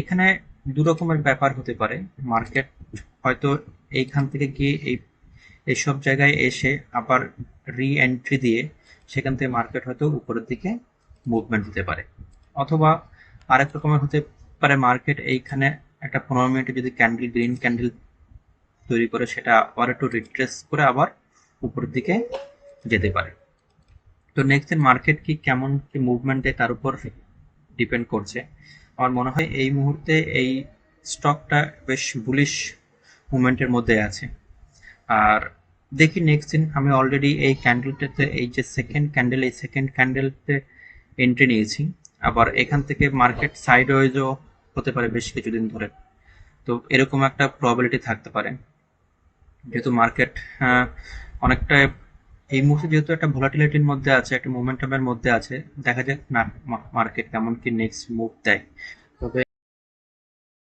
এখানে দু রকমের ব্যাপার হতে পারে। মার্কেট হয়তো এইখান থেকে গিয়ে এইসব জায়গায় এসে আবার রি এন্ট্রি দিয়ে সেখান থেকে মার্কেট হয়তো উপরের দিকে মুভমেন্ট হতে পারে, অথবা আরেক রকমের হতে পারে মার্কেট এইখানে একটা 15 মিনিটে যদি ক্যান্ডেল, গ্রিন ক্যান্ডেল তৈরি করে সেটা আবার একটু রিট্রেস করে আবার উপরের দিকে যেতে পারে। তো নেক্সট দিন মার্কেট কি কেমন কি মুভমেন্ট দেয় তার উপর ডিপেন্ড করছে। আমার মনে হয় এই মুহূর্তে এই স্টকটা বেশ বুলিশ মুভমেন্টের মধ্যে আছে। আর দেখি নেক্সট দিন, আমি অলরেডি এই ক্যান্ডেলটাতে, এই যে সেকেন্ড ক্যান্ডেল, এই সেকেন্ড ক্যান্ডেলতে এন্ট্রি নিয়েছি। আবার এখান থেকে মার্কেট সাইডওয়েজও হতে পারে বেশ কিছুদিন ধরে। তো এরকম একটা প্রবাবিলিটি থাকতে পারে, যেহেতু মার্কেট অনেকটা এই মুহূর্তে যেহেতু একটা ভোলাটিলিটির মধ্যে আছে, একটা মোমেন্টামের মধ্যে আছে। দেখা যাক না মার্কেট কেমন কি নেক্সট মুভ দেয়।